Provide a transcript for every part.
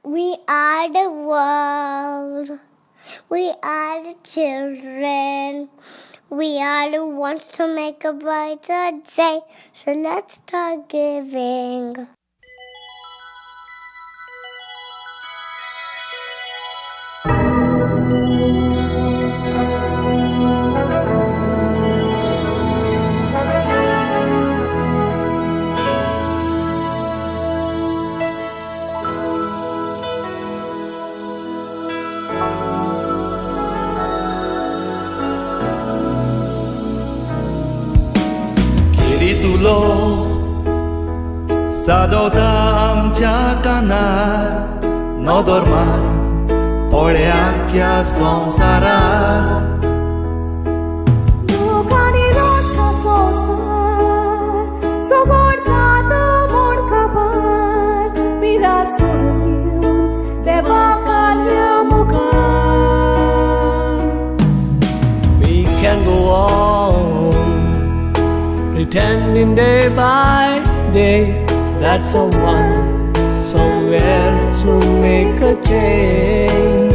We are the world. We are the children. We are the ones to make a brighter day. So let's start giving. 사도담자 까날 너덜만 오래 아껴 송사라 Nukani rota sosar Sogor sado mon kabar Mirat surdiun Deva kalya mukar We can go on pretending day by day that someone somewhere to make a change.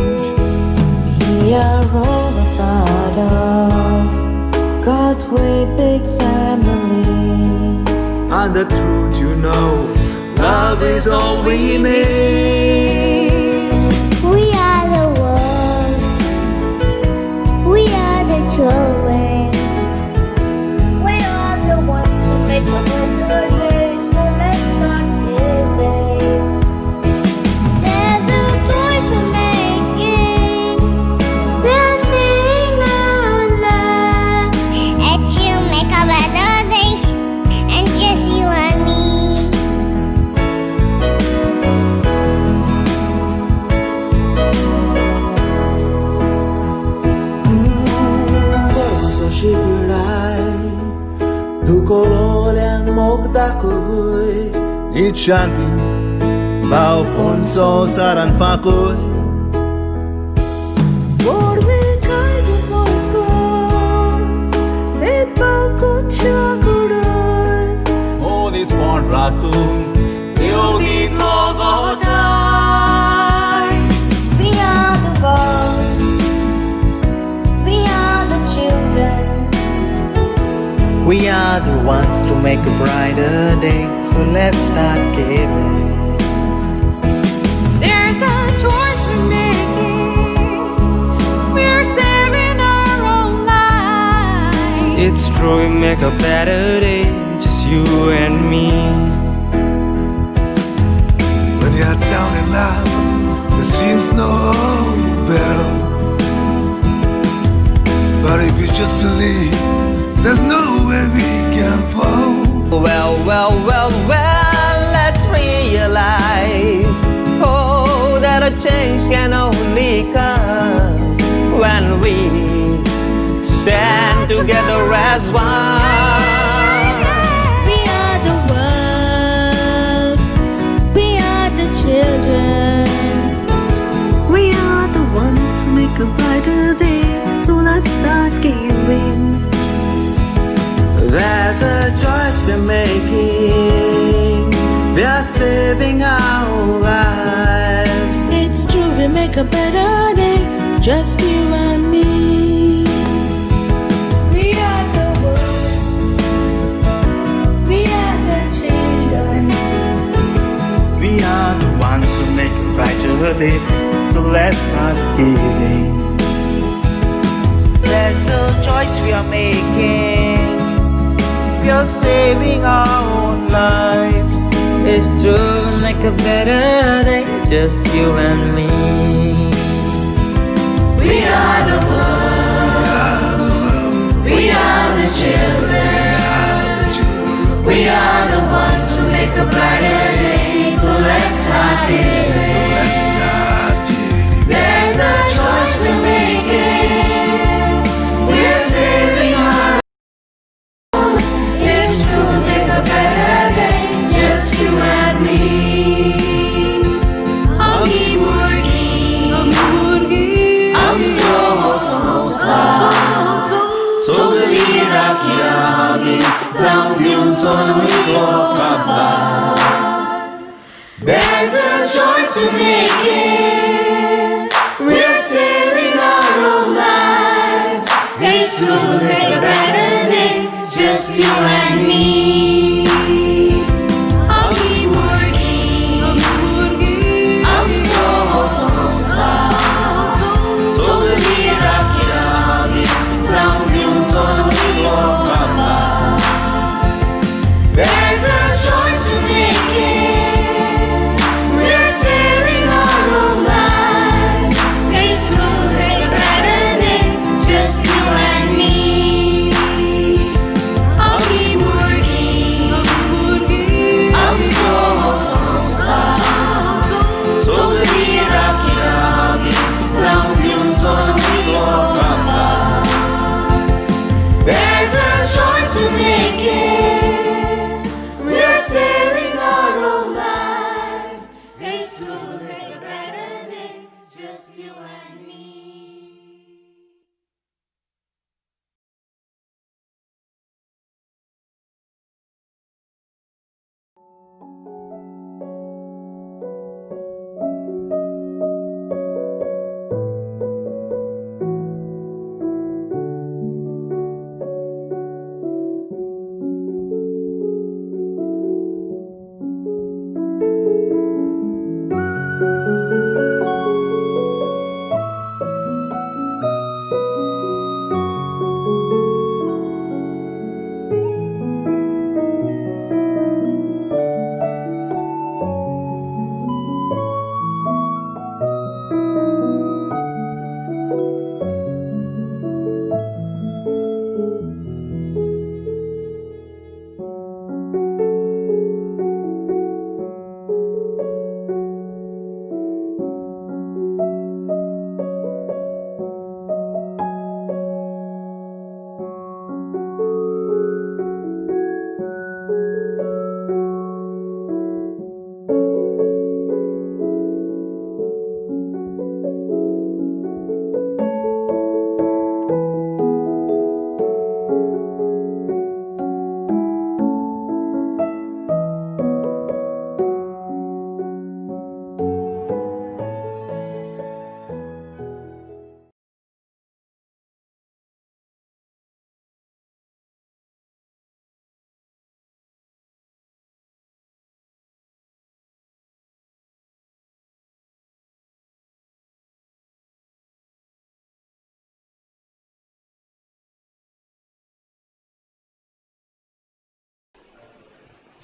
We are all a part of God's great big family. And the truth you know, love is all we need. We are the world. We are the children. We are the ones who make a better day. So let's start giving. There's a choice we're making. We're singing our love. And you make a better day. And just you and me. 소식을 두고 오랜 목다구이 이 찬비 바오폰소 사랑 파구이 Lord, we guide the most good. Let the good chakura. Oh, this one raccoon, yogi logo die. We are the world. We are the children. We are the ones to make a brighter day, so let's start giving. There's a choice we're making. We're saving our own lives. It's true, we make a better day, just you and me. When you're down in life, it seems no better. But if you just believe, there's no way we can fall. Well, let's realize, oh, that a change can only come when we stand together as one. We are the world. We are the children. We are the ones who make a brighter day, so let's start giving. There's a choice we're making. We are saving our lives. It's true, we make a better day, just you and me. We are the world. We are the children. We are the ones who make a brighter day, so let's start giving. There's a choice we are making. We are saving our own lives. It's true, make a better day, just you and me. We are the world. We are the children. We are the ones who make a brighter day. So let's start giving. There's a choice we're making. We're saving our own. It's true, make a better day. Just you and me. Hungry working. I'm so 소그리락이라긴 상균 손을 꼽아봐 There's a choice to make it. We're saving our own lives. It's true, we'll make a better day. Just you and me. I'll keep working. I'm so There's a choice to make it. We're saving our own lives. It's true, make a better day. Just you and me. I'll keep working. I'm so There's a choice to make it. We're saving our own lives. It's true, make a better day. Just you and me.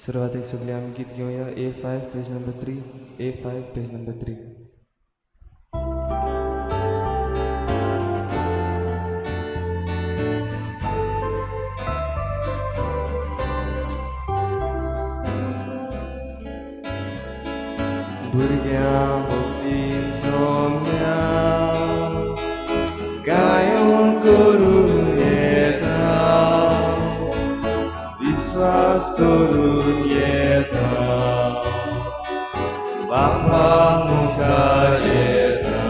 सुरवातेक सगळे आमी गीत घेवया. A5 page number 3. A5 page number 3. भुरग्यां भक्तीन सोम्या गायन करून येता, विश्वास दवरून येता, बापा मुखार येता,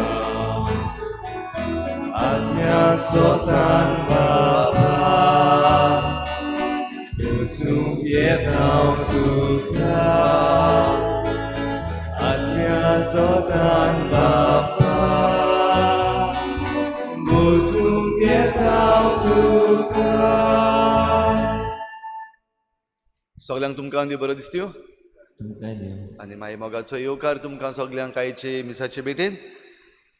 आत्म्या सोतान बापा वचूंक येता तुका, आत्म्या सोतान बापा वचूंक येता तुका. सगळ्यांक तुमकां आनी बरो दिसत्यो तुमकां देव आनी मागीर मोगाचो येवकार तुमकां सगळ्यांक आयचे मिसाचे भेटेन.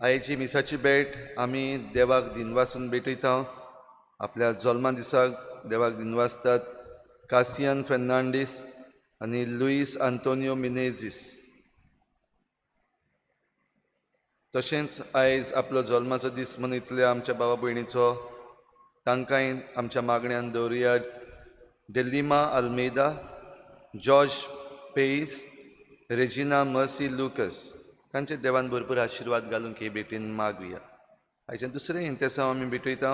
आयची मिसाची भेट आमी देवाक दिनवासून भेटयता. आपल्या जल्मा दिसाक देवाक दिनवासतात कासियन फेर्नांडीस आनी लुईस आंतोनियो मिनेझीस. तशेंच आयज आपलो जल्माचो दीस मनयतल्या आमच्या भावा भयणीचो तांकांय आमच्या मागण्यांत दवरुया. Dilemma Almeida, George पेईस, Regina mercy Lucas तांचे देवान भरपूर आशिर्वाद घालून हे भेटीन मागुया. आयच्या दुसरें इंतेसांव आमी भेटयता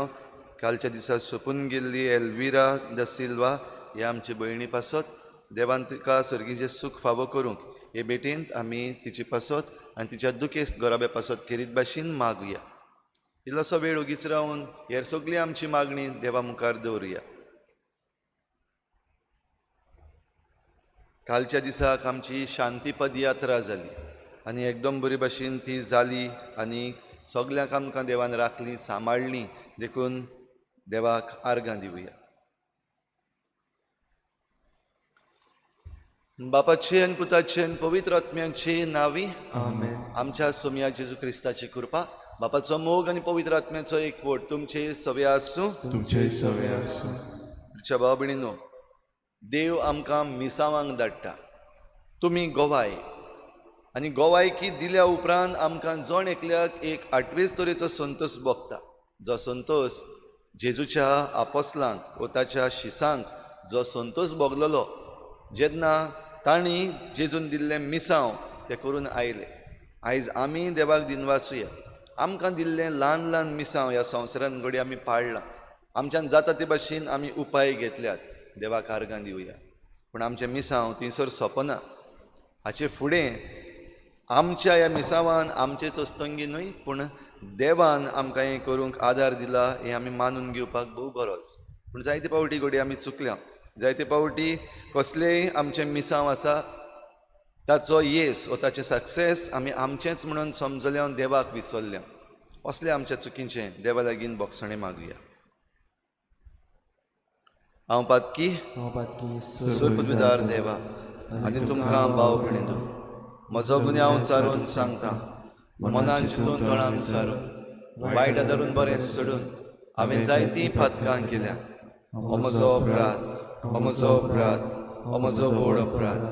कालच्या दिसा सोंपून गेल्ली एल्विरा द सिल्वा ह्या आमची भयणी पासत. देवान तिका सर्गीचें सूख फावो करूंक हे भेटेंत आमी तिची पासत आनी तिच्या दुखेस्त गोराब्या पासत खेरीत भाशेन मागुया. इल्लोसो वेळ उगीच रावन हेर सगळी आमची मागणी देवा मुखार दवरुया. कालच्या दिसाक आमची शांती पदयात्रा जाली. आनी एकदम बरी भाशेन ती जाली आनी सगल्यांक आमकां देवान राखली सांबाळ्ळी देखून देवाक आर्गां दिवया. बापाचे आनी पुताचे आनी पवित्र आत्म्याचे नांवी आमेन. आमच्या सोम्या जेजू क्रिस्ताची कृपा बापाचो मोग आनी पवित्र आत्म्याचो एकवट तुमचे सगळे आसूं. तुमचे सवय आसूं. तुमच्या भाव भयणीनो, देव आमकां मिसावांक धाडटा. तुमी गोवाय आनी गोवायकी दिल्या उपरांत आमकां जण एकल्याक एक 8वेच तरेचो संतोश भोगता, जो संतोश जेजूच्या आपोस्लांक वा ताच्या शिसांक जो संतोश भोगलेलो जेन्ना तांणी जेजून दिल्लें मिसांव ते करून आयले. आयज आमी देवाक दिनवासुया. आमकां दिल्लें ल्हान ल्हान मिसांव ह्या संवसारांत घडी आमी पाळ्ळां. आमच्यान जाता ते भाशेन आमी उपाय घेतल्यात. देवाक आर्गां दिवया. पूण आमचें मिसांव थंयसर सोंपना. हाचे फुडें आमच्या ह्या मिसांवान आमचेच अस्तंगी न्हय, पूण देवान आमकां हें करूंक आदार दिला हें आमी मानून घेवपाक भोव गरज. पूण जायते पावटी घडी आमी चुकल्या. जायते पावटी कसलेंय आमचें मिसांव आसा ताचो येस वा ताचें सक्सेस आमी आमचेंच म्हणून समजल्या देवाक विसरल्या. असलें आमच्या चुकीचें देवा लागीं बोगसणें मागुया. हांव पातकी सुरपदविदार देवा आनी तुमकां भाव भयणीनो, म्हजो गुन्यांव हांव चारून सांगता. मनान चिंतून कळान विचारून वायट धरून बरें सोडून हांवें जायतीं पातकां केल्या. हो म्हजो अपराध, हो म्हजो अपराध, हो म्हजो व्हड अपराध.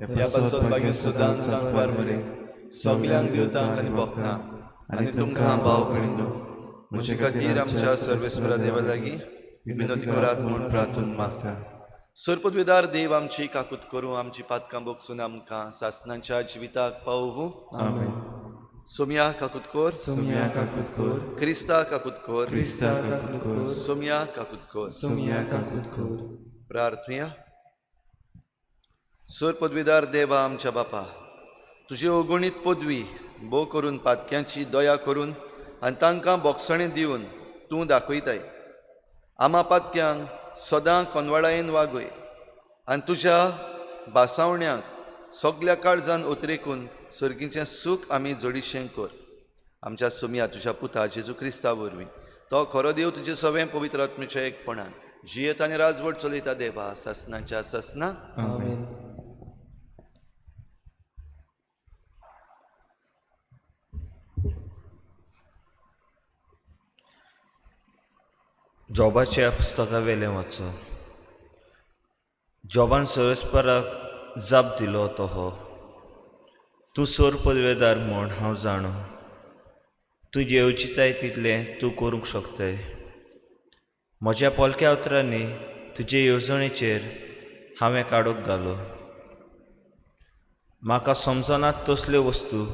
ह्या पासत मागीर सदांच सांगवार मरे सगल्यांक दिवतांक आनी भोगतांक आनी तुमकां भाव भयणीनो, म्हजे खातीर आमच्या सर्वेस्वरा देवा लागीं विनोती करात म्हूण प्रार्थून मागता. सुरपदविदार देव आमची काकूत करूं, आमची पातकां बोगसून आमकां सासणांच्या जिविताक पावूं. Saumya काकूत core, Saumya काकूत core. Crysta काकूत core, Crysta काकूत core. Saumya काकूत core. Saumya काकूत core. प्रार्थुया. सुरपदविदार देवा आमच्या बापा, तुजी अगणीत पदवी भोव करून पातक्यांची दया करून आनी तांकां बोगसणें दिवन तूं दाखयताय. आमा पातक्यांक सदां कोनवाळायेन वागय आनी तुज्या बासावण्यांक सगल्या काळजान उतरेकून सर्गीचें सूख आमी जोडिशें कर. आमच्या सोम्या तुज्या पुता जेजू क्रिस्ता वरवीं तो खरो देव तुजें सवें पवित्र आत्म्याच्या एकपणान जियेत आनी राजवट चलयता देवा ससनाच्या ससना. आमेन. जॉबाच्या पुस्तका वेलें वाचो. जॉबान सर्वेस्पराक जाप दिलो तो हो, तूं सोर पदवेदार म्हूण हांव जाणो. तूं जेवचिताय तितलें तूं करूंक शकताय. म्हज्या पोलक्या उतरांनी तुजे येवजणेचेर हांवें काडूक घालो. म्हाका समजनात तसल्यो वस्तू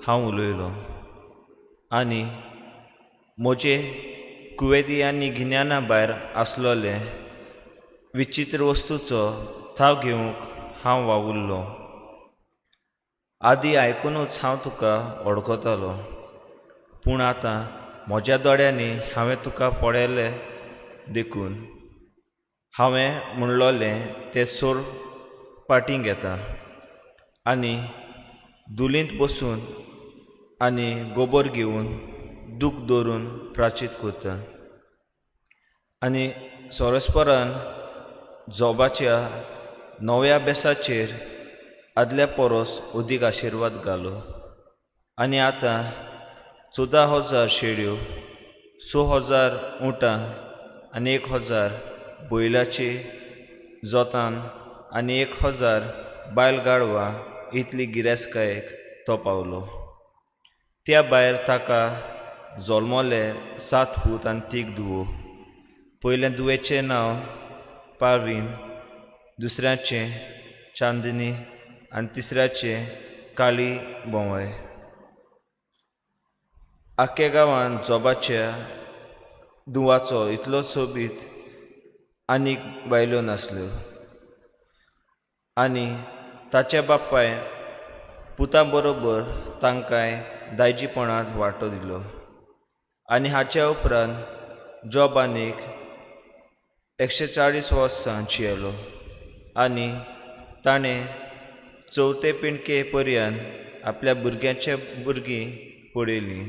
हांव उलयलो आनी म्हजे कुवेदी आनी गिन्याना भायर आसलोले विचित्र वस्तूचो थाव घेवंक हांव वावुरलो. आदी आयकूनच हांव तुका वळखतालो, पूण आतां म्हज्या दोळ्यांनी हांवें तुका पळयलें देखून हांवें म्हणलोलें तें सोर पाटीं घेता आनी दुलींत बसून आनी गोबर घेवन दूख दवरून प्राचीत करता. आनी सोरस्परान जॉबाच्या नव्या बेसाचेर आदल्या परस अदीक आशिर्वाद घालो. आनी आतां 14,000 शेळयो, 6,000 उंटां आनी 1,000 बैलाची जोतान आनी 1,000 बायलगाडवां इतली गिरेस्तकायेक तो पावलो. त्या भायर ताका जल्मले 7 पूत आनी 3 दुवो. पयल्या दुवेचें नांव पार्वीन, दुसऱ्याचें चांदनी आनी तिसऱ्याचें काळी बोंवाय. आख्या गांवांत जॉबाच्या दुवाचो इतलो सोबीत आनीक बायल्यो नासल्यो. आनी ताच्या बापाय पुता बरोबर तांकांय दायजीपणांत वांटो दिलो. आनी हाच्या उपरांत जॉब आनीक 140 वर्सां जियेलो आनी ताणें 4 पिणके पर्यंत आपल्या भुरग्यांचे भुरगीं पळयलीं.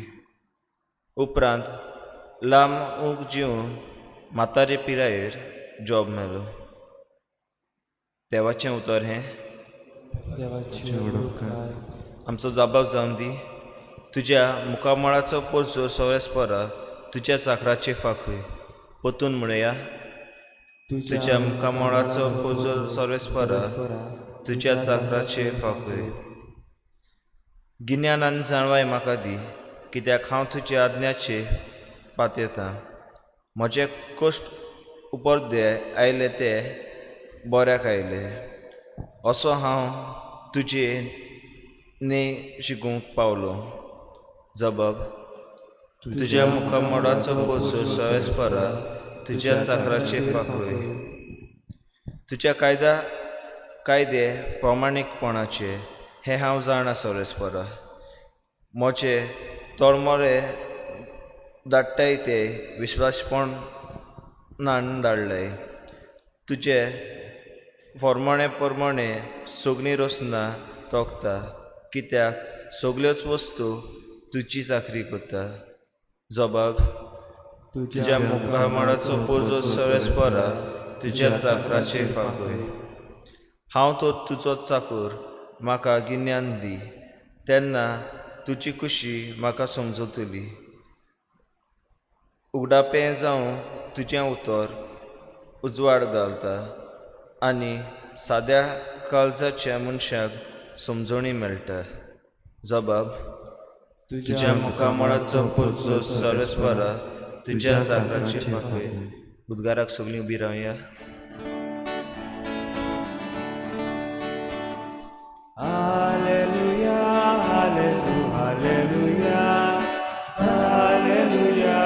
उपरांत लांब ऊग जिवन म्हातारे पिरायेर जॉब मेलो. देवाचें उतर हें देवाची उडोवकार आमचो जबाब जावन दी. तुज्या मुखामळाचो पोरजो सवेस्परा तुज्या चाकराचेर फाकय. परतून म्हणया, तुज्या मुखामळाचो पोरजो सवेस्परा तुज्या चाकराचेर फाकय. गिन्यान आनी जाणवाय म्हाका दी, कित्याक हांव तुज्या आज्ञाचेर पातयेतां. म्हजे कश्ट उपर्दे आयले ते बऱ्याक आयले. असो हांव तुजे न्ही शिकूंक पावलो. जबाब, तुज्या मुखामळाचो पोरजो सवेस्परा तुज्या चाकराचेर फाकय. तुज्या कायदे प्रामाणीकपणाचे हें हांव जाणा सवेस्परा. म्हजे तळमळे धाडटाय ते विश्वासपणान धाडले. तुजे फॉर्मणे सगळीं रोसना तोखता, कित्याक सगल्योच वस्तू तुजी चाकरी करता. जबाब, तुज्या मुखामळाचो पोरजो सवेस्परा तुज्या चाकराचेर फाकय. हांव तर तुजो चाकर, म्हाका गिन्यान दी, तेन्ना तुजी खुशी म्हाका समजतली. उगडापें जावं तुजें उतर उजवाड घालता आनी साद्या काळजाच्या मनशाक समजणी मेळटा. जबाब, तुज्या मुखामळाचो पोरजो सवेस्परा तुज्या चाकराचेर फाकय. उद्गाराक सगळीं उबी रावया. Hallelujah hallelujah hallelujah hallelujah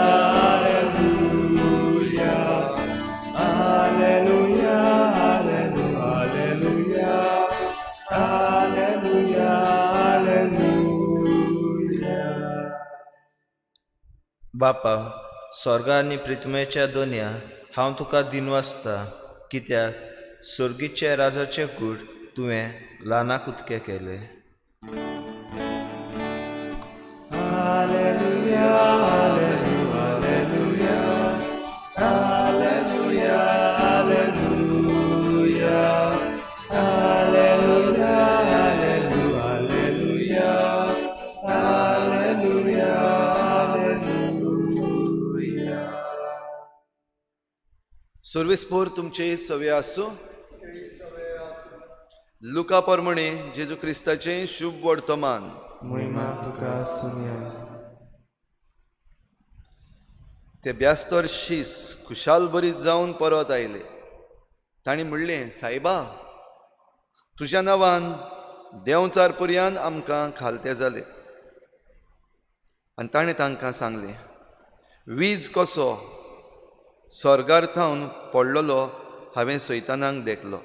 hallelujah hallelujah hallelujah hallelujah. बापा, स्वर्गा आनी पृथ्वीच्या दोनया हांव तुका दिनवासता, कित्याक सर्गीचे राजाचे कूड तुवें ल्हानाक उतके केले. Hallelujah hallelujah hallelujah hallelujah hallelujah hallelujah hallelujah hallelujah. सर्वेस्पोर तुमचे सवे आसूं. लुका प्रमाणे जेजू क्रिस्ताचें शुभ वर्तमान. महिमा तुका सुनिया. ते ब्यास्तर शीस खुशाल बरीत जावन परत आयले. तांणी म्हणलें, सायबा, तुज्या नांवान देंवचार पर्यंत आमकां खालते जाले. आनी ताणें तांकां सांगलें, वीज कसो स्वर्गार्थावन पडलेलो हांवें सैतानाक देखलो.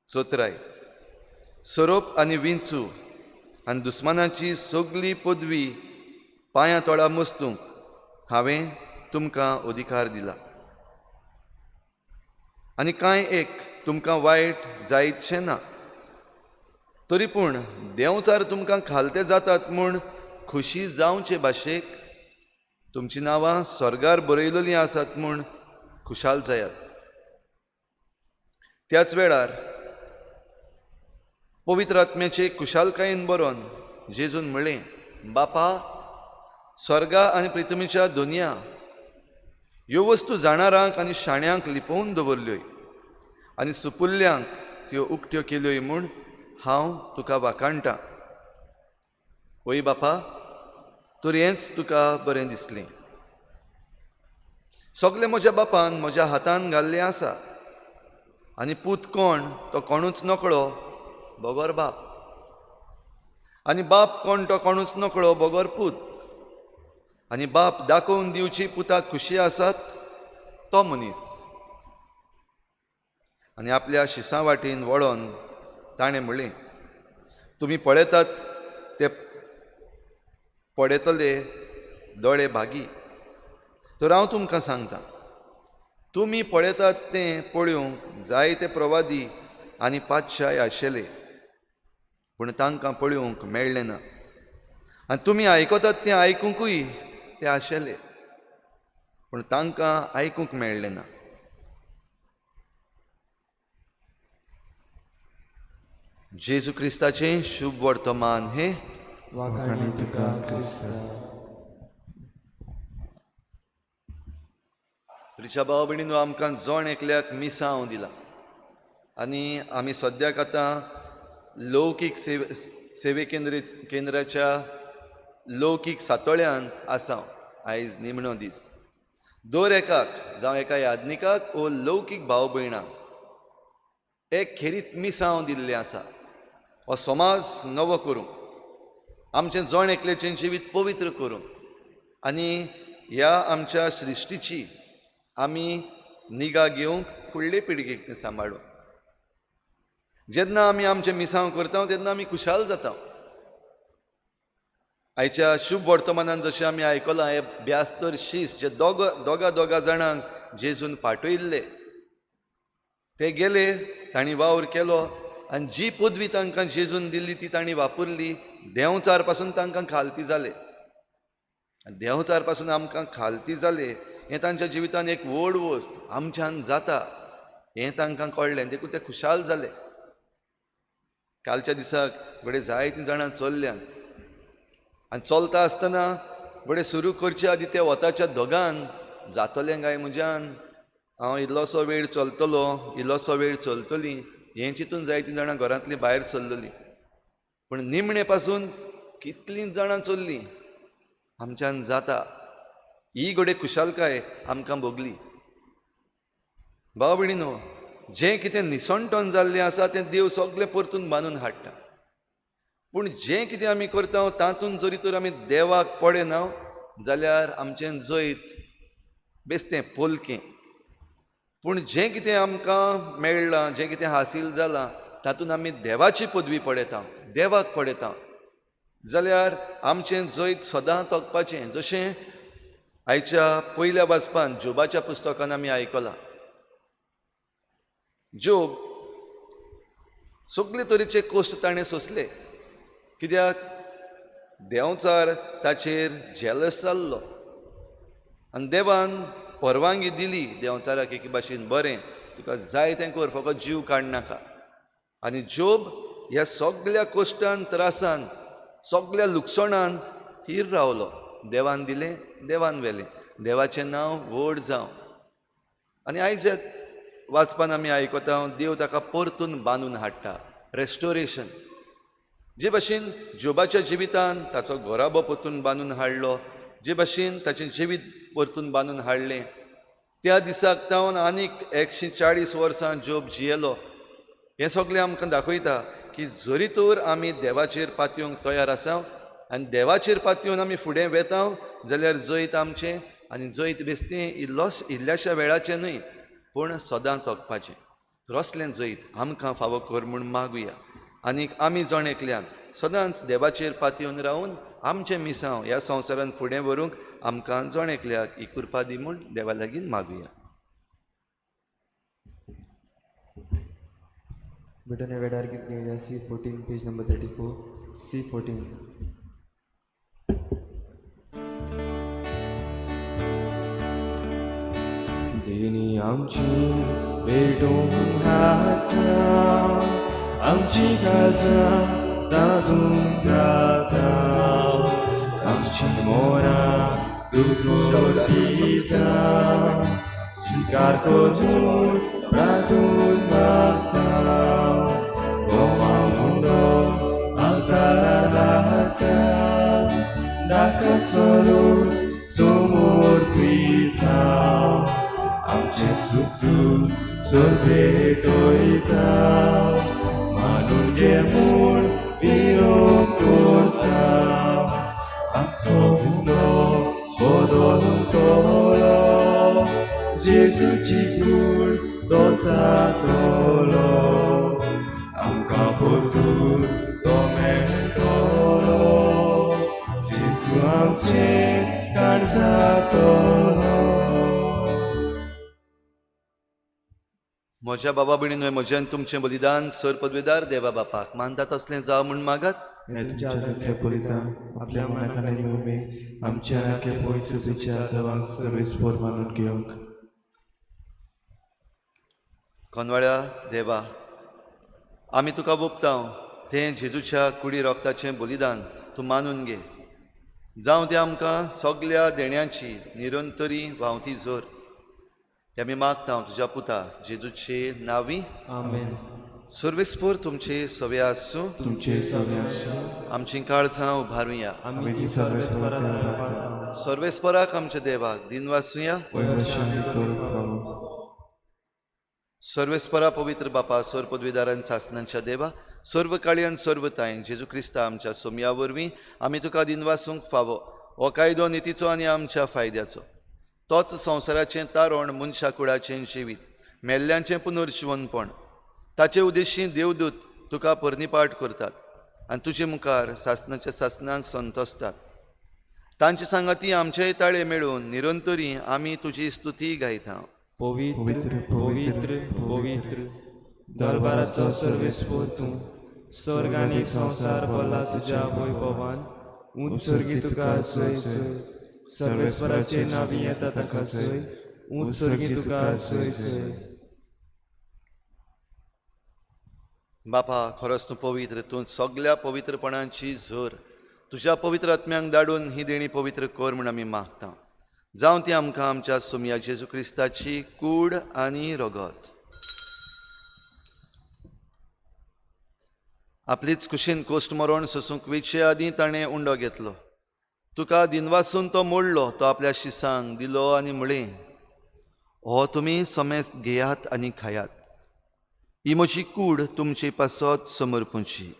चोत्राय, सोरोप आनी विंचू आनी दुस्मानाची सगळी पदवी पांयां तोळा मस्तूंक हांवें तुमकां अधिकार दिला. आनी कांय एक तुमकां वायट जायतशें ना. तरी पूण देंवचार तुमकां खालते जातात म्हूण खुशी जावचे भाशेक तुमचीं नांवां स्वर्गार बरयलेलीं आसात म्हूण खुशाल जायात. त्याच वेळार पवित्र आत्म्याचे खुशालकायेन बरोवन जेजून म्हणलें, बापा, स्वर्गा आनी पृथ्वीच्या दोनया ह्यो वस्तू जाणारांक आनी शाण्यांक लिपोवन दवरल्योय आनी सुपुल्ल्यांक त्यो उक्त्यो केल्योय म्हूण हांव तुका वाखाणटां. ओय बापा, तर हेंच तुका बरें दिसलें. सगलें म्हज्या बापान म्हज्या हातान घाल्लें आसा. आनी पूत कोण तो कोणूच नकळो बगोर बाप. आनी बाप कोण तो कोणूच नकळो बगोर पूत. आनी बाप दाखोवन दिवची पुताक खुशी आसात तो मनीस. आनी आपल्या शिसां वाटेन वळोन ताणें म्हणलें, तुमी पळयतात ते पडयतले दोळे भागी. तर हांव तुमकां सांगतां, तुमी पळयतात तें पळोवंक जायते प्रवादी आनी पातशाय आशिल्ले. पूण तांकां पळोवंक मेळ्ळें ना. आनी तुमी आयकतात तें आयकूंकूय ते आशिल्ले, पूण तांकां आयकूंक मेळ्ळें ना. जेजू क्रिस्ताचें शुभ वर्तमान हे वाखाणी तुका क्रिस्ता. रिचा भाव भयणीनो, आमकां जण एकल्याक मिसांव दिला आनी आमी सद्याक आतां लौकीक सेवे केंद्राच्या लौकीक सातोळ्यांत आसा. आयज निमणो दीस. दर एकाक जावं एका यादनिकाक वो लौकीक भाव भयणाक एक खेरीत मिसांव दिल्लें आसा. हो समाज नवो करूंक, आमचें जण एकल्याचें जिवीत पवित्र करूंक आनी ह्या आमच्या सृश्टीची आमी निगा घेवंक फुडले पिळगेक तें सांबाळूंक. जेन्ना आमी आमचें मिसांव करता तेन्ना आमी खुशाल जाता. आयच्या शुभ वर्तमानान जशें आमी आयकलां, हे ब्यास्तर शीस जे दोगा जाणांक जेजून पाठयल्ले, ते गेले, तांणी वावर केलो आनी जी पदवी तांकां जेजून दिल्ली ती तांणी वापरली. देंवचार पासून तांकां खालती जाले. देंवचार पासून आमकां खालती जाले हें तांच्या जिवितान एक व्हड वस्त आमच्यान जाता हें तांकां कळ्ळें. देखून ते खुशाल जाले. कालच्या दिसाक बडे जायतीं जाणां चल्ल्यान आनी चलता आसतना बडे सुरू करचे आदी ते वताच्या दोगान जातलें काय म्हज्यान, हांव इल्लोसो वेळ चलतलो, इल्लोसो वेळ चलतली, हें चिंतून जायतीं जाणां घरांतलीं भायर सरलेलीं. पूण निमणे पासून कितलींच जाणां चल्लीं. आमच्यान जाता ही घडये खुशालकाय आमकां भोगली. भाव भयणीनो, जें कितें निसंटोन जाल्लें आसा तें देव सगळें परतून बांदून हाडटा. पूण जें कितें आमी करता तातूंत जरी तर आमी देवाक पडना जाल्यार आमचें जैत बेश्टें पोलकें. पूण जें कितें आमकां मेळ्ळां, जें कितें हासील जालां तातूंत आमी देवाची पदवी पडयता, देवाक पडयता, जाल्यार आमचें जैत सदां तोंकपाचें. जशें आयच्या पयल्या वाचपान जोबाच्या पुस्तकान आमी आयकलां. जोब सगळे तरेचे कश्ट ताणें सोंसले, कित्याक देंवचार ताचेर जेलस जाल्लो आनी देवान परवानगी दिली देंवचाराक एके भाशेन, बरें तुका जाय तें कर, फकत जीव काडनाका. आनी जोब ह्या सगळ्या कश्टान, त्रासान, सगळ्या लुकसणान थीर रावलो. देवान दिलें, देवान व्हेलें, देवाचें नांव व्हड जावं. आनी आयज वाचपान आमी आयकता देव ताका परतून बांदून हाडटा. रेस्टोरेशन. जे भाशेन जोबाच्या जिवितान ताचो घोराबो परतून बांदून हाडलो, जे भाशेन ताचें जिवीत परतून बांदून हाडलें, त्या दिसाक तावन आनीक 140 वर्सां जोब जियेलो. हें सगळें आमकां दाखयता की जरी तर आमी देवाचेर पातयेवंक तयार आसा आनी देवाचेर पातयेवन आमी फुडें वेता जाल्यार जैत आमचें, आनी जैत बेश्टें इल्ल्याशा वेळाचें न्हय पूण सदां तोंकपाचें. तर असलें जैत आमकां फावो कर म्हूण मागुया. आनीक आमी जण एकल्यान सदांच देवाचेर पातयेवन रावन आमचें मिसांव ह्या संवसारांत फुडें व्हरूंक आमकां जण एकल्याक ही कृपा दी म्हूण देवा लागीं मागुया. बेटने वेडार गीत घेवया. C14 page number 34. C14. जेणी आमची भेटूंक हाडटा, आमची काळजां तातूंत घालता, आमची मोरां तूं दिता, स्विकार करून प्रार्थून मागता. गोवा मुंडो आमकां हाडटा, नाकाचो रोस समोर पिता, आमचें सुख तूं सोर्बेटोयता, मानून घे म्हूण विरोध करता. आमचो मुंडो बदलूंक तोलो, जेजूची कूड तो जातलो, आमकां परतून तो मेळटलो, जेजू आमचें काण जातलो. म्हज्या बाबा भयणींनो म्हजें तुमचें बलिदान सर पदवेदार देवा बापाक मानता तसलें जावं म्हूण मागात. हे तुमच्या आदल्या बलिदान आपल्या मनाक आनी उमेद आमच्या नाके पवित्र विचार देवाक सर्वेस्पर मानून घेवंक. कोनवाळ्या देवा, आमी तुका ओपतांव तें जेजूच्या कुडी रोगताचें बलिदान तूं मानून घे. जावं तें आमकां सगल्या देण्यांची निरंतरी व्हांवती जोर. तें आमी मागता तुज्या पुता जेजूचे नांवी. आमेन. सर्वेस्पर तुमचे सवे आसूं. तुमचे सगळे आसूं. आमची काळजां उबारुया. आमी ती सर्वेस्पराक राखता. सर्वेस्पराक आमच्या देवाक दिन वाचुया. वैशाली करूंक फावो. सर्वेस्परा पवित्र बापा सर पदवीदारान सासणांच्या देवा सर्व काळी आनी सर्व ताईन जेजू क्रिस्ता आमच्या सोमया वरवीं आमी तुका दिन वासूंक फावो. हो कायदो नितीचो आनी आमच्या फायद्याचो. तोच संवसाराचें तारण मनशा कुळाचें जिवीत मेल्ल्यांचें पुनर्जिवनपण ताचे उद्देशी देवदूत तुका परनिपाट करतात आनी तुजे मुखार सासणाच्या सासणांक संतोसतात. तांचे सांगाती आमचेय ताळे मेळून निरंतरी आमी तुजी स्तुती गायता. पवित्र पवित्र पवित्र दरबाराचो सर्वेस्पर तूं. स्वर्ग आनी संवसार भरला तुज्या वैभवान. उत्सर्गी तुका सय सय. सर्वेस्पराचें नांवी येता ताका सय. उत्सर्गी तुका सय सय. बापा खरोच तूं पवित्र. तूं सगल्या पवित्रपणांची झर तुज्या पवित्र आत्म्यांक धाडून ही देणी पवित्र कर म्हूण आमी मागता. जावं ती आमकां आमच्या सोमया जेजू क्रिस्ताची कूड आनी रगत. आपलीच कुशीन कोश्ट मरोण सोसूंक वेचे आदीं ताणें उंडो घेतलो. तुका दिनवासून तो मोडलो. तो आपल्या शिसांक दिलो आनी म्हळें, हो तुमी समेस्त घेयात आनी खायात. ही म्हजी कूड तुमची पासत समर्पूची.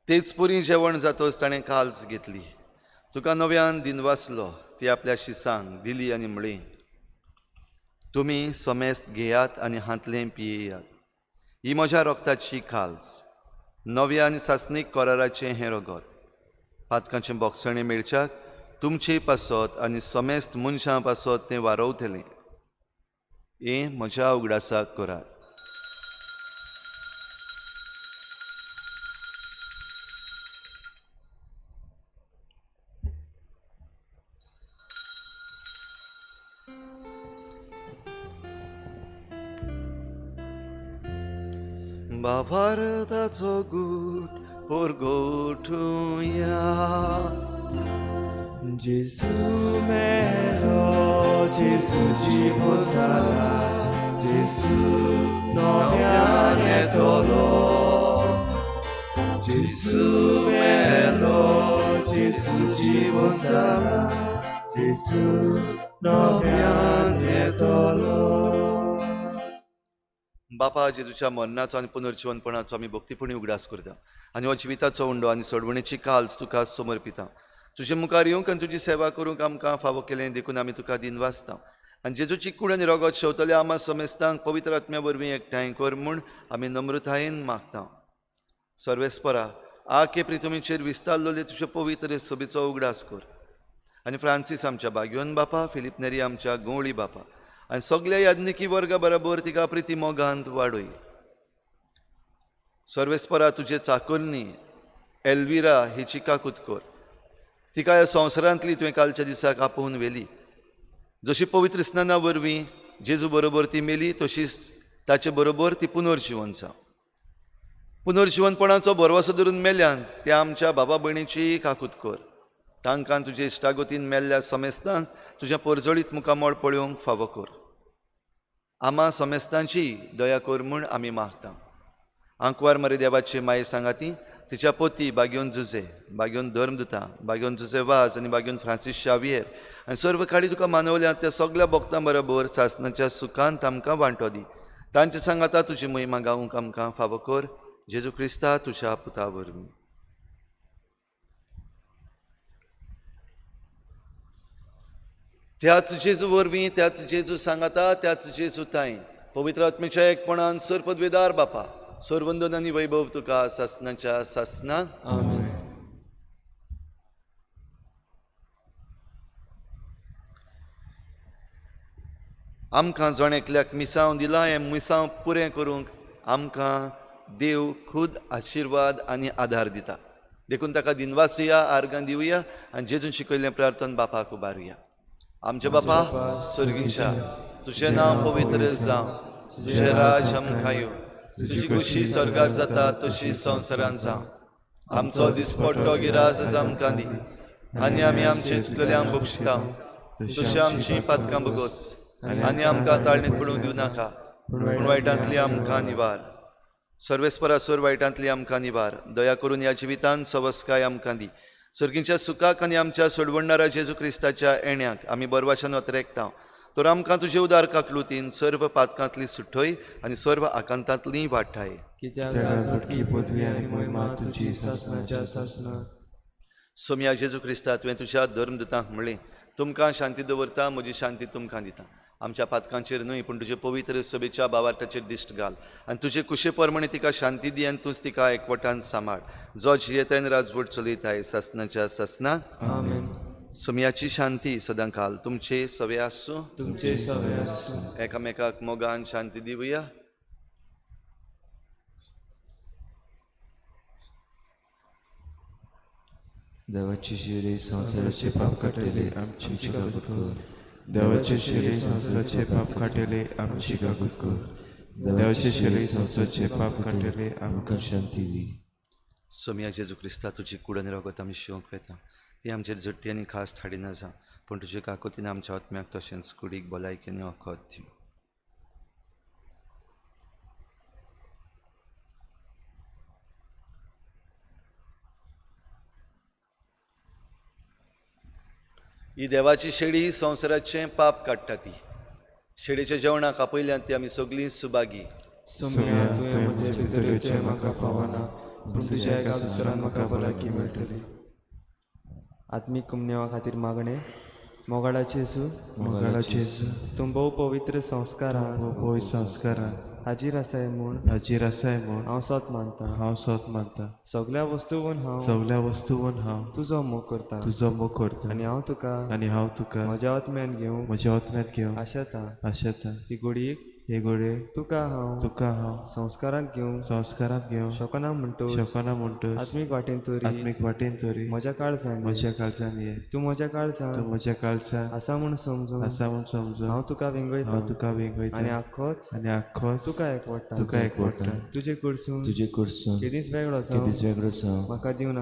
तेच पुरी जेवण जातोच ताणें काल्स घेतली. तुका नव्यान दिनवासलो. ती आपल्या शिसांक दिली आनी म्हळें, तुमी समेस्त घेयात आनी हातलें पियेयात. ही म्हज्या रोगताची काल्स नव्या आनी सासणीक कराराचें हें रगत. पातकांचें बोगसणें मेळच्याक तुमची पासत आनी समेस्त मनशां पासत तें वारवतलें. हें म्हज्या उगडासाक करात. भारताचो गूट परगोठुया. जेजू मेलो, जेजू जिवो जाला. जेजू नव्यान येतलो. जेजू मेलो, जेजू जिवो जाला. जेजू नव्यान येतलो. बापा जेजूच्या मरणाचो आनी पुनर्जिवनपणाचो आमी भक्तीपणी उगडास करता आनी हो जिविताचो उंडो आनी सोडवणेची काल्स तुका समर्पिता. तुजे मुखार येवंक आनी तुजी सेवा करूंक आमकां फावो केलें देखून आमी तुका दिन वाचता. आनी जेजूची कूड आनी रगत शेवतल्या आमा समेस्तांक पवित्र आत्म्या वरवीं एकठांय कर म्हूण आमी नम्रतायेन मागता. सर्वेस्परा आके प्रितुमीचेर विस्तारलोले तुजे पवित्र सभेचो उगडास कर. आनी फ्रांसीस आमच्या बागयोन बापा, फिलीप नेरी आमच्या गवळी बापा आनी सगल्या याज्ञिकी वर्गा बरोबर तिका प्रिती मोगांत वाडय. सर्वेस्परा तुजे चाकरणी एल्विरा हिची काकूत कर. तिका ह्या संवसारांतली तुवें कालच्या दिसाक आपोवन व्हेली. जशी पवित्र स्नाना वरवीं जेजू बरोबर ती मेली तशीच ताचे बरोबर ती पुनर्जिवन जावं. पुनर्जिवनपणाचो भरवसो धरून मेल्यान त्या आमच्या बाबा भयणीची काकूत कर. तांकां तुजे इश्टागतीन मेल्ल्या समेस्तांक तुज्या परजळीत मुखामळ पळोवंक फावो कर. आमा समेस्तांची दया कर म्हूण आमी मागता. आंकवार मरे देवाची माये सांगाती तिच्या पोती बागयोन जुजे, बागयोन धर्मदुता, बागयोन जुजे वाज आनी बागयोन फ्रांसीस शावियर आनी सर्व काळी तुका मानवल्या त्या सगल्या भक्तां बरोबर सासणाच्या सुखांत आमकां वांटो दी. तांचे सांगाता तुजी महिमा गावूंक आमकां फावो कर. जेजू क्रिस्ता तुज्या पुता वरवीं. त्याच जेजू वरवीं त्याच जेजू सांगाता त्याच जेजू ताई पवित्र आत्म्याच्या एकपणान सर पदवेदार बापा सर वंदन आनी वैभव तुका सासनाच्या सासना आमेन. आमकां जण एकल्याक मिसांव दिला हें मिसांव पुरें करूंक आमकां देव खूद आशिर्वाद आनी आधार दिता देखून ताका दिनवासुया आर्गां दिवया आनी जेजून शिकयल्लें प्रार्थन बापाक उबारुया. आमचे बापा स्वर्गीच्या तुजें नांव पवित्र जावं तुजें राज आमकां येवं तुजी खुशी स्वर्गार जाता तशी संवसारांत जावं. आमचो दिसपट्टो गिराज आमकां दी आनी आमी आमचे चुकलेल्यांक बक्षिता तशी आमची पातकां बगोस आनी आमकां ताळणेत पडूंक दिवं नाका पूण वायटांतली आमकां निवार. सर्वेस्परासोर वायटांतली आमकां निवार. दया करून ह्या जिवितांत सवस्काय आमकां दी. सर्गीच्या सुखाक आनी आमच्या सोडवणाऱ्या जेजू क्रिस्ताच्या येण्याक आमी बरवाशान वतरेकता तर आमकां तुजे उदार काकलुतीन सर्व पातकांतली सुटय आनी सर्व आकांतांतली वाडटाय. कित्याक राजवटकी पदवी आनी महिमा तुजी सासनाच्या सासना. सोम्या जेजू क्रिस्ता तुवें तुज्या धर्मदुतांक म्हणलें तुमकां शांती दवरता म्हजी शांती तुमकां दिता. आमच्या पातकांचेर न्हय पूण तुजे पवित्र सभेच्या बावार्थाचेर दिश्ट घाल आनी तुजे कुशे परमणे तिका शांती दी आनी तूंच तिका एकवटान सांबाळ जो जियेतान राजवट चलयताय सासनाच्या सासना. आमेन. सोम्याची शांती सदां काल तुमचे सवे आसूं. तुमचे सवे आसूं. एकामेकाक मोगान शांती दिवया. देवाची शिरे संसाराचे पाप काटले आमची गागुत कर. देवाचे शिरे संसाराचे पाप काटले आमची गागुत कर. देवाचे शिरे संसाराचे पाप काटले आमकां शांती दी. सोम्या जेजू क्रिस्ता तुजी कुडन रगत आमी शिवंक वेता ती आमचेर झट्टी आनी खास थाडिना जावं पूण तुजे काकुतीन आमच्या आत्म्याक तशेंच कुडीक भलायकी आनी वखद दी. ही देवाची शेळी संवसाराचें पाप काडटा ती शेळीच्या जेवणाक आपयल्यान ती आमी सगळीं सुभागी. सोम्या तुवें म्हजे भितर येवचें म्हाका फावना पूण तुज्या एका उतरान म्हाका भलायकी मेळटली. आत्मीक कुमनेवा खातीर मागणें मोगाळाचे जेजू मोगाळाचे तूं भोव पवित्र संस्कारान हाजीर आसाय म्हूण हांव सत मानता. सगळ्या वस्तूवन हांव तुजो मोग करता आनी हांव तुका म्हज्या आत्म्यान घेवं आशेता. ही घडये तुका हांव संस्कारांत घेवं शकना म्हणटो आत्मीक वाटेन तरी म्हज्या काळजान ये. तूं म्हज्या काळजान आसा म्हूण समजून हांव तुका वेंगयता आनी आख्खोच तुका एकवटा. तुजे कडसून केदींच वेगळो जावं म्हाका दिवं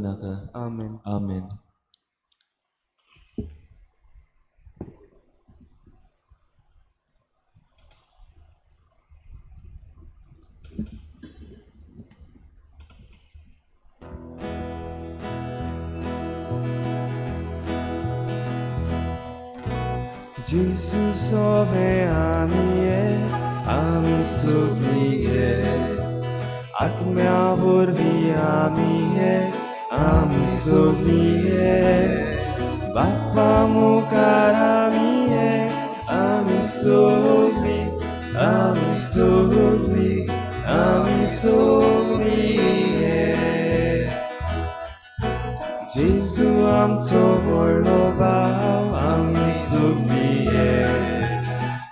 नाका. आमेन. जेजू सोबे आमी सगळी आत्म्या वरवीं आमी सगळी बाप्पा मुखार आमी सगळी जेजू आमचो व्हडलो भाव आमी सगळी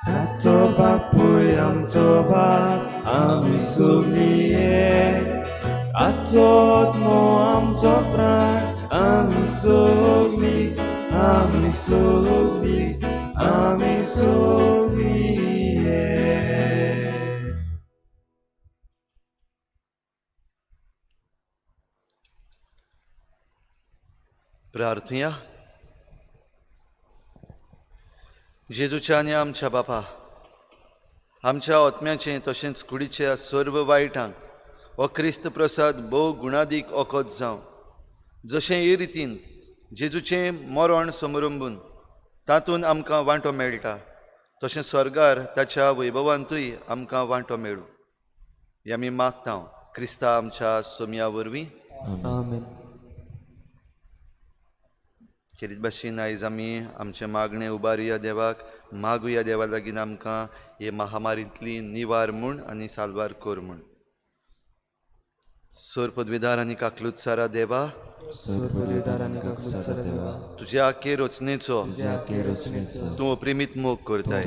ताचो बापूय आमचो बाप आमी सगळी आजचो आत्मो आमचो प्राण आमी सगळी प्रार्थुया. जेजूच्या आनी आमच्या बापा आमच्या आत्म्याचें तशेंच कुडीच्या सर्व वायटांक हो क्रिस्त प्रसाद भोव गुणादीक ओकोद जावं. जशें हे रितीन जेजूचें मरण समारंभून तातूंत आमकां वांटो मेळटा तशें स्वर्गार ताच्या वैभवांतूय आमकां वांटो मेळूं हें आमी मागता क्रिस्ता आमच्या सोम्या वरवीं. आमेन. खेरीत भाशेन आयज आमी आमचे मागणें उबारुया देवाक, मागुया देवा लागीं आमकां हे महामारींतली निवार म्हूण आनी साल्वार कोर म्हूण. सोर पदवीदार आनी काकलुतसारा देवा, तुज्या आखे रचनेचो तूं अप्रिमीत मोग करताय.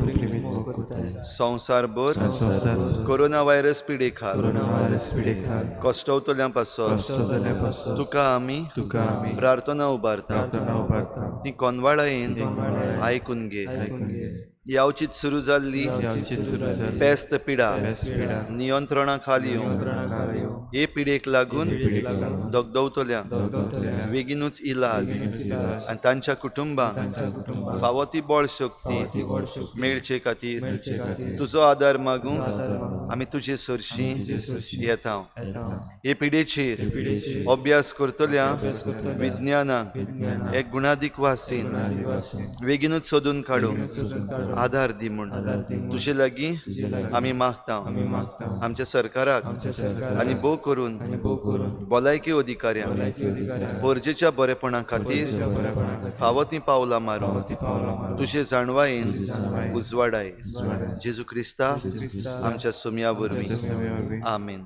संवसारभर कोरोना व्हायरस पिडे खाल कश्टवतल्यां पासत तुका आमी प्रार्थना उबारता. ती कोनवाळायेन आयकून घे. यावचीत सुरू जाल्ली पेस्त पिडा नियंत्रणा खाली हे पिडेक लागून दोगदवतल्यांक बेगीनूच इलाज आनी तांच्या कुटुंबांक फावो ती बळ शक्ती मेळचे खातीर तुजो आदार मागूंक आमी तुजे सरशी येता. हे पिडेचेर अभ्यास करतल्यांक विज्ञानाक एक गुणादीक वासीन बेगीनूच सोदून काडूंक आधार दी म्हूण तुजे लागीं आमी मागता. आमच्या सरकाराक आनी भोव करून भलायकी अधिकाऱ्यांक परजेच्या बरेपणा खातीर फावो ती पावलां मारूं तुजे जाणवायेन उजवाडाय. जेजू क्रिस्ता आमच्या सुमया वरवीं आमेन.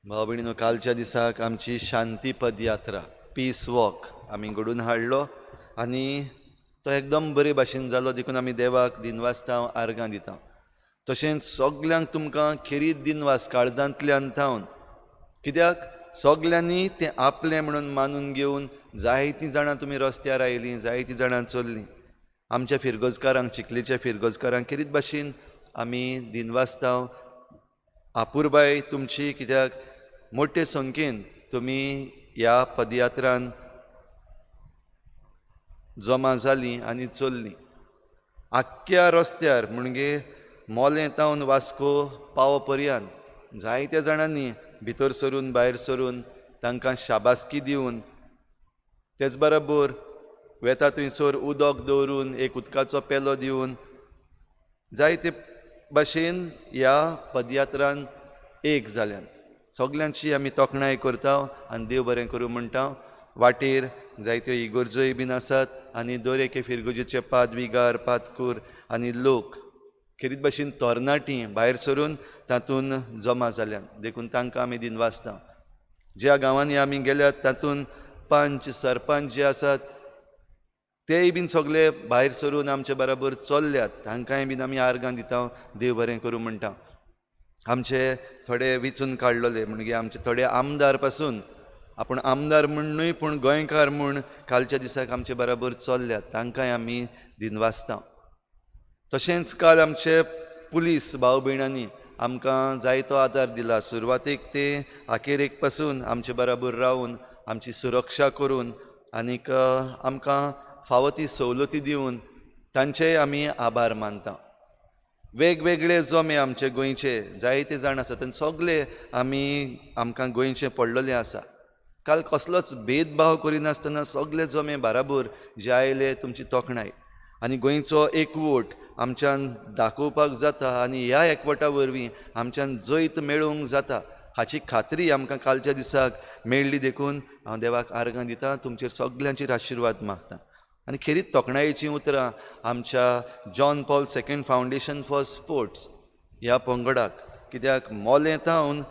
भाव भयणीनो, कालच्या दिसाक आमची शांती पदयात्रा पीस वॉक आमी घडून हाडलो आनी तो एकदम बरे भाशेन जालो. देखून आमी देवाक दिनवासता आर्गां दिता. तशेंच सगल्यांक तुमकां खेरीत दिनवास काळजांतल्यान थावन, कित्याक सगल्यांनी तें आपलें म्हणून मानून घेवन जायतीं जाणां तुमी रस्त्यार आयलीं, जायतीं जाणां चल्लीं. आमच्या फिरगोजकारांक, चिखलेच्या फिरगोजकारांक खेरीत भाशेन आमी दिनवासता आपुरबाय तुमची, कित्याक मोठे संख्येन तुमी ह्या पदयात्रान जमा जालीं आनी चल्लीं. आख्ख्या रस्त्यार म्हणजे मोलें तावन वास्को पावो पर्यंत जायत्या जाणांनी भितर सरून भायर सरून तांकां शाबासकी दिवन, तेच बरोबर वेता थंयसर उदक दवरून एक उदकाचो पेलो दिवन जायते भाशेन ह्या पदयात्रान एक जाल्यान सगल्यांची आमी तोखणाय करता आनी देव बरें करूं म्हणटा. वाटेर जायत्यो इगर्जोय बीन आसात आनी दर एके फिरगोजेचे पादविगार, पातकूर आनी लोक खेरीत भाशेन तरणाटीं भायर सरून तातूंत जमा जाल्यात. देखून तांकां आमी दिनवासता. ज्या गांवांनी आमी गेल्यात तातूंत पंच, सरपंच जे आसात तेय बीन सगळे भायर सरून आमचे बरोबर चल्ल्यात. तांकांय बीन आमी आर्गां दिता. देव बरें करूं म्हणटा. आमचे थोडे विचून काडलेले म्हणजे आमचे थोडे आमदार पासून आपूण आमदार म्हणूनय पूण गोंयकार म्हूण कालच्या दिसाक आमचे बरोबर चल्ल्यात. तांकांय आमी दिनवासता. तशेंच काल आमचे पुलीस भाव भयणांनी आमकां जायतो आदार दिला. सुरवातेक ते आखेरेक पासून आमचे बरोबर रावन आमची सुरक्षा करून आनीक आमकां फावो ती सवलती दिवन तांचेय आमी आभार मानता. वेगवेगळे जमे आमचे गोंयचे जायते जाण आसात आनी सगळे आमकां गोंयचे पडलेले आसा. काल कसलोच भेदभाव करिनासतना सगळे जमे बराबर जे आयले तुमची तोखणाय आनी गोंयचो एकवट आमच्यान दाखोवपाक जाता आनी ह्या एकवटा वरवीं आमच्यान जैत मेळोवंक जाता हाची खात्री आमकां कालच्या दिसाक मेळ्ळी. देखून हांव देवाक आर्गां दितां, तुमचेर सगल्यांचेर आशिर्वाद मागता. आनी खेरीत तोखणायेचीं उतरां आमच्या John Paul II foundation for sports ह्या पंगडाक, कित्याक मोलें तावन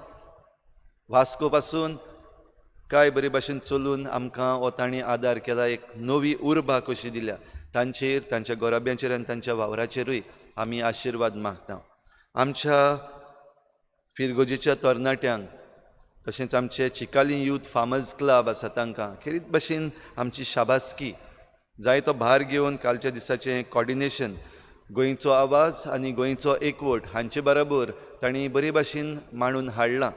वास्को पासून काय बरे भाशेन चलून आमकां हो तांणी आदार केला. एक नवी उर्बा कशी दिल्या. तांचेर, तांच्या गोराब्यांचेर आनी तांच्या वावराचेरूय आमी आशिर्वाद मागता. आमच्या फिरगोजेच्या तरणाट्यांक तशेंच आमचे चिकाली यूथ फार्मर्स क्लब आसा तांकां खेरीत भाशेन आमची शाबासकी. जायतो भार घेवन कालच्या दिसाचें कॉर्डिनेशन गोंयचो आवाज आनी गोंयचो एकवट हांचे बरोबर तांणी बरे भाशेन मांडून हाडलां.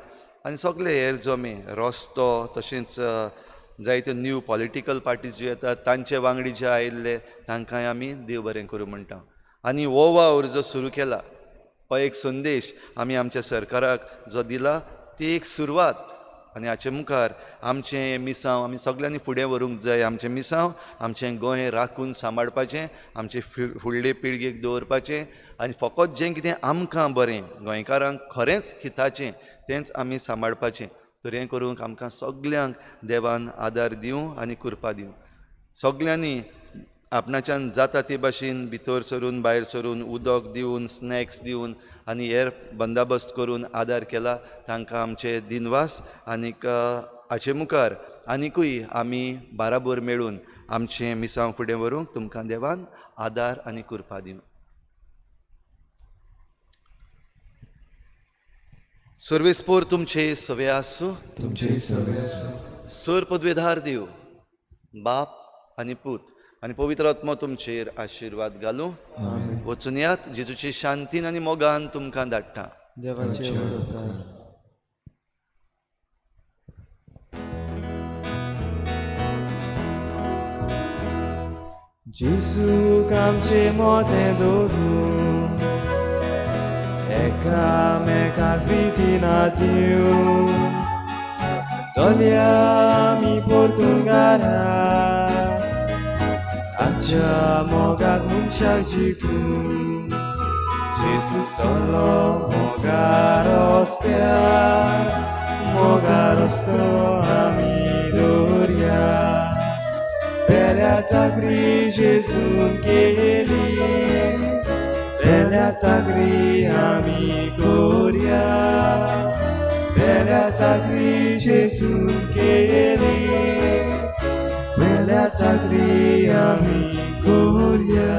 आनी सगळे हेर जमे रस्तो तशेंच जायत्यो न्यू पॉलिटिकल पार्टीज ज्यो येतात तांचे वांगडी जे आयिल्ले तांकांय आमी देव बरें करूं म्हणटा. आनी हो वावर जो सुरू केला, हो एक संदेश आमी आमच्या सरकाराक जो दिला, ती एक सुरवात. आनी हाचे मुखार आमचें मिसांव आमी सगळ्यांनी फुडें व्हरूंक जाय. आमचें मिसांव, आमचें गोंय राखून सांबाळपाचें, आमचे फुडले पिळगेक दवरपाचें आनी फकत जें कितें आमकां बरें गोंयकारांक खरेंच हिताचें तेंच आमी सांबाळपाचें. तर हें करूंक आमकां सगल्यांक देवान आदार दिवं आनी कृपा दिवं. सगल्यांनी आपणाच्यान जाता ते भाशेन भितर सरून भायर सरून उदक दिवन स्नॅक्स दिवन आनी हेर बंदाबस्त करून आदार केला. तांकां आमचे दिनवास आनीक हाचे मुखार आनिकूय आमी बाराबर मेळून आमचें मिसांव फुडें व्हरूंक तुमकां देवान आदार आनी कृपा दिवं. सर्वेस्पोर तुमचे सवे आसूं. तुमचे सवे सर पदवेधार देव बाप आनी पूत आनी पवित्र आत्मा तुमचेर आशिर्वाद घालूं. वचून यात जेजूची शांतीन आनी मोगान तुमकां धाडटा. देवाचे उपकार. जेजूक आमचे मोतें दवरून एकामेकाक प्रितीना दिवं चलया आमी पोर्तुगाला ताच्या मोगाक मनशाक जिखून जेजू चलो मोगार रस्त्यार मोगार रस्तो आमी दवरया. बेल्या चाकरी जेजून केली बेल्या चाकरी आमी कोरया. बेल्या चाकरी जेजून केली बेल्या चाकरी आमी कोरया.